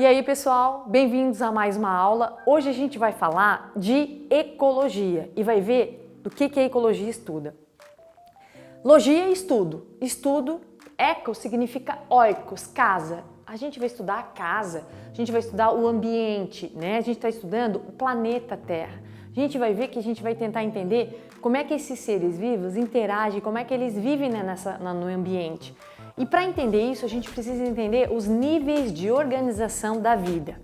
E aí, pessoal, bem-vindos a mais uma aula. Hoje a gente vai falar de ecologia e vai ver do que a ecologia estuda. Logia é estudo. Estudo, eco significa oikos, casa. A gente vai estudar a casa, a gente vai estudar o ambiente, né? A gente está estudando o planeta Terra. A gente vai ver que a gente vai tentar entender como é que esses seres vivos interagem, como é que eles vivem, né, no ambiente. E para entender isso, a gente precisa entender os níveis de organização da vida.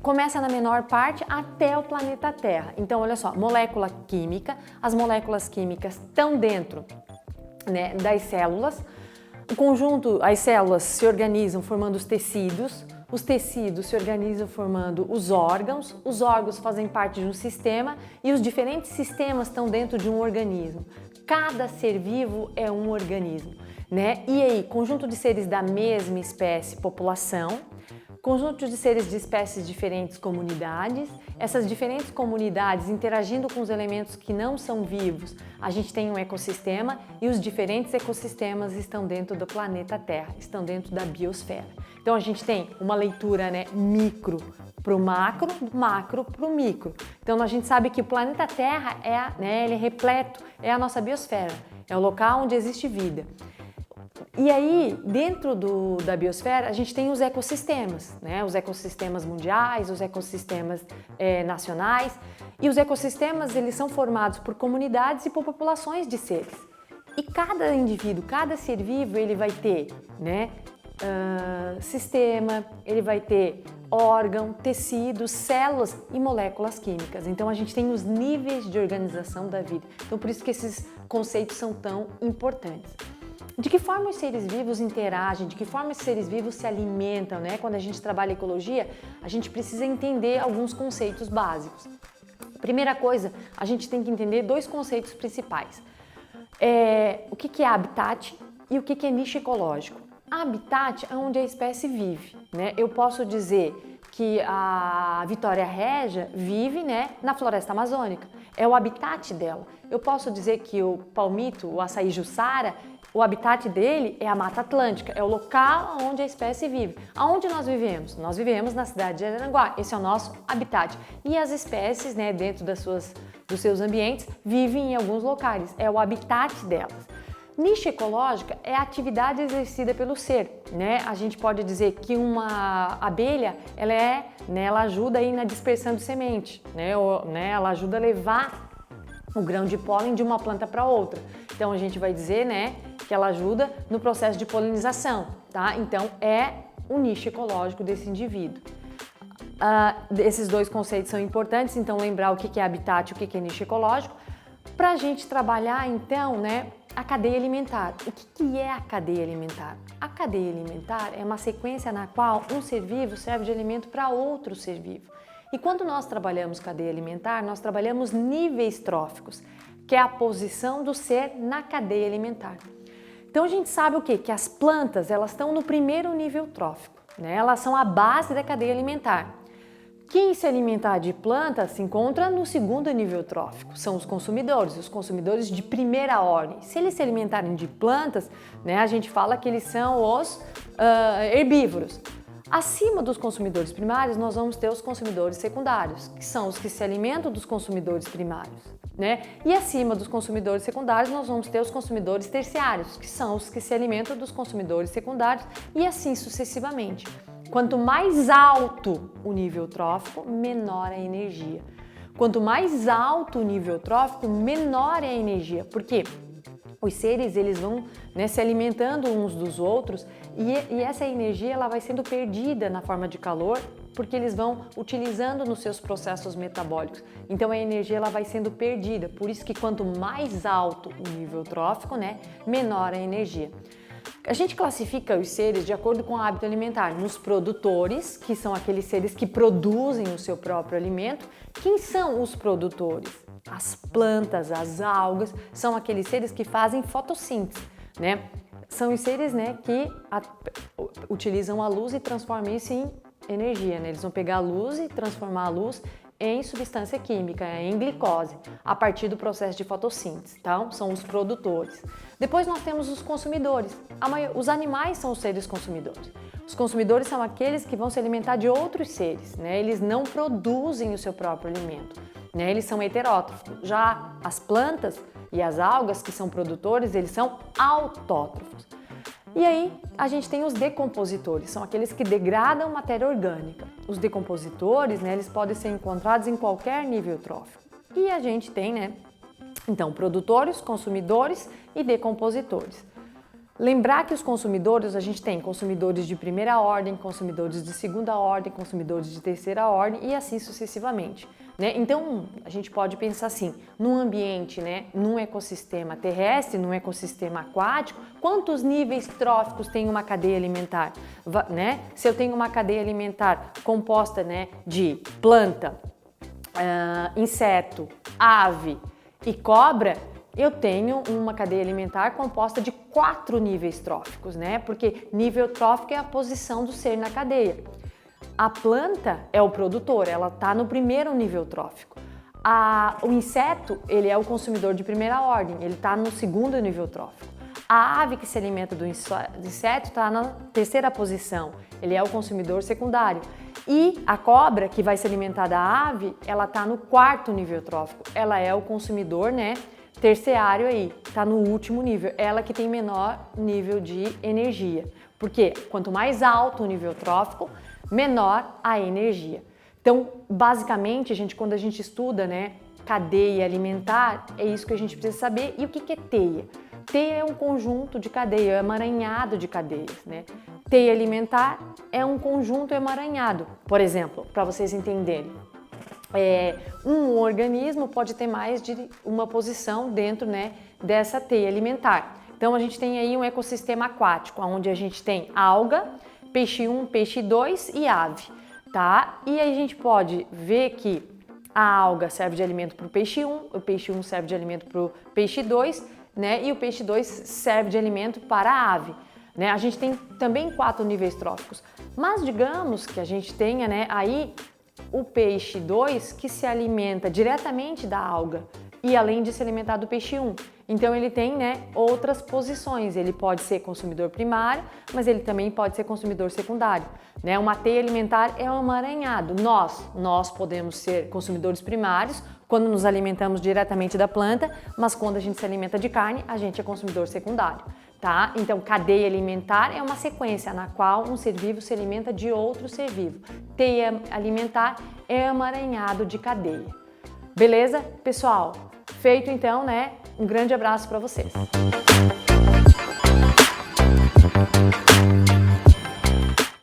Começa na menor parte até o planeta Terra. Então, olha só, molécula química, as moléculas químicas estão dentro, né, das células. O conjunto, as células se organizam formando os tecidos se organizam formando os órgãos fazem parte de um sistema e os diferentes sistemas estão dentro de um organismo. Cada ser vivo é um organismo, né? E aí, conjunto de seres da mesma espécie, população, conjunto de seres de espécies diferentes, comunidades. Essas diferentes comunidades interagindo com os elementos que não são vivos, a gente tem um ecossistema e os diferentes ecossistemas estão dentro do planeta Terra, estão dentro da biosfera. Então a gente tem uma leitura, né, micro para o macro, macro para o micro. Então a gente sabe que o planeta Terra ele é repleto, é a nossa biosfera, é o local onde existe vida. E aí, dentro da biosfera, a gente tem os ecossistemas, né? Os ecossistemas mundiais, os ecossistemas nacionais. E os ecossistemas, eles são formados por comunidades e por populações de seres. E cada indivíduo, cada ser vivo, ele vai ter, né, sistema, ele vai ter órgão, tecidos, células e moléculas químicas. Então, a gente tem os níveis de organização da vida. Então, por isso que esses conceitos são tão importantes. De que forma os seres vivos interagem, de que forma os seres vivos se alimentam, né? Quando a gente trabalha ecologia, a gente precisa entender alguns conceitos básicos. Primeira coisa, a gente tem que entender dois conceitos principais. O que é habitat e o que é nicho ecológico. Habitat é onde a espécie vive, né? Eu posso dizer que a Vitória Régia vive, né, na floresta amazônica, é o habitat dela. Eu posso dizer que o palmito, o açaí Jussara, o habitat dele é a Mata Atlântica, é o local onde a espécie vive. Aonde nós vivemos? Nós vivemos na cidade de Araranguá, esse é o nosso habitat. E as espécies, né, dentro dos seus ambientes, vivem em alguns locais, é o habitat delas. Nicho ecológica é a atividade exercida pelo ser, né? A gente pode dizer que uma abelha, ela ajuda aí na dispersão de semente, né? Ela ajuda a levar o grão de pólen de uma planta para outra. Então a gente vai dizer, né, que ela ajuda no processo de polinização, tá? Então é o nicho ecológico desse indivíduo. Esses dois conceitos são importantes, então lembrar o que é habitat e o que é nicho ecológico, para a gente trabalhar então, né, a cadeia alimentar. O que é a cadeia alimentar? A cadeia alimentar é uma sequência na qual um ser vivo serve de alimento para outro ser vivo. E quando nós trabalhamos cadeia alimentar, nós trabalhamos níveis tróficos, que é a posição do ser na cadeia alimentar. Então a gente sabe o quê? Que as plantas, elas estão no primeiro nível trófico, né? Elas são a base da cadeia alimentar. Quem se alimentar de plantas se encontra no segundo nível trófico, são os consumidores de primeira ordem. Se eles se alimentarem de plantas, né, a gente fala que eles são os herbívoros. Acima dos consumidores primários, nós vamos ter os consumidores secundários, que são os que se alimentam dos consumidores primários, né? E acima dos consumidores secundários, nós vamos ter os consumidores terciários, que são os que se alimentam dos consumidores secundários e assim sucessivamente. Quanto mais alto o nível trófico, menor a energia. Quanto mais alto o nível trófico, menor é a energia. Por quê? Os seres, eles vão, né, se alimentando uns dos outros e essa energia ela vai sendo perdida na forma de calor porque eles vão utilizando nos seus processos metabólicos. Então a energia ela vai sendo perdida. Por isso que quanto mais alto o nível trófico, né, menor a energia. A gente classifica os seres de acordo com o hábito alimentar nos produtores, que são aqueles seres que produzem o seu próprio alimento. Quem são os produtores? As plantas, as algas, são aqueles seres que fazem fotossíntese, né? São os seres, né, que utilizam a luz e transformam isso em energia, né? Eles vão pegar a luz e transformar a luz em substância química, em glicose, a partir do processo de fotossíntese. Então, são os produtores. Depois nós temos os consumidores. Os animais são os seres consumidores. Os consumidores são aqueles que vão se alimentar de outros seres, né? Eles não produzem o seu próprio alimento, né? Eles são heterótrofos. Já as plantas e as algas, que são produtores, eles são autótrofos. E aí, a gente tem os decompositores, são aqueles que degradam matéria orgânica. Os decompositores, né, eles podem ser encontrados em qualquer nível trófico. E a gente tem, né, então, produtores, consumidores e decompositores. Lembrar que os consumidores, a gente tem consumidores de primeira ordem, consumidores de segunda ordem, consumidores de terceira ordem e assim sucessivamente, né? Então, a gente pode pensar assim, num ambiente, né, num ecossistema terrestre, num ecossistema aquático, quantos níveis tróficos tem uma cadeia alimentar, né? Se eu tenho uma cadeia alimentar composta, né, de planta, inseto, ave e cobra, eu tenho uma cadeia alimentar composta de 4 níveis tróficos, né? Porque nível trófico é a posição do ser na cadeia. A planta é o produtor, ela está no primeiro nível trófico. O inseto, ele é o consumidor de primeira ordem, ele está no segundo nível trófico. A ave que se alimenta do inseto está na terceira posição, ele é o consumidor secundário. E a cobra, que vai se alimentar da ave, ela está no quarto nível trófico, ela é o consumidor, né, terciário aí, está no último nível, ela que tem menor nível de energia. Porque quanto mais alto o nível trófico, menor a energia. Então, basicamente, quando a gente estuda, né, cadeia alimentar, é isso que a gente precisa saber. E o que é teia? Teia é um conjunto de cadeia, é um emaranhado de cadeias, né? Teia alimentar é um conjunto emaranhado. Por exemplo, para vocês entenderem, um organismo pode ter mais de uma posição dentro, né, dessa teia alimentar. Então a gente tem aí um ecossistema aquático, onde a gente tem alga, peixe 1, peixe 2 e ave, tá? E aí a gente pode ver que a alga serve de alimento para o peixe 1, o peixe 1 serve de alimento para o peixe 2, né? E o peixe 2 serve de alimento para a ave, né? A gente tem também 4 níveis tróficos, mas digamos que a gente tenha, né, aí o peixe 2 que se alimenta diretamente da alga e além de se alimentar do peixe 1. Então ele tem, né, outras posições, ele pode ser consumidor primário, mas ele também pode ser consumidor secundário, né? Uma teia alimentar é um emaranhado. Nós podemos ser consumidores primários quando nos alimentamos diretamente da planta, mas quando a gente se alimenta de carne, a gente é consumidor secundário, tá? Então, cadeia alimentar é uma sequência na qual um ser vivo se alimenta de outro ser vivo. Teia alimentar é um emaranhado de cadeia. Beleza, pessoal? Feito então, né? Um grande abraço para vocês.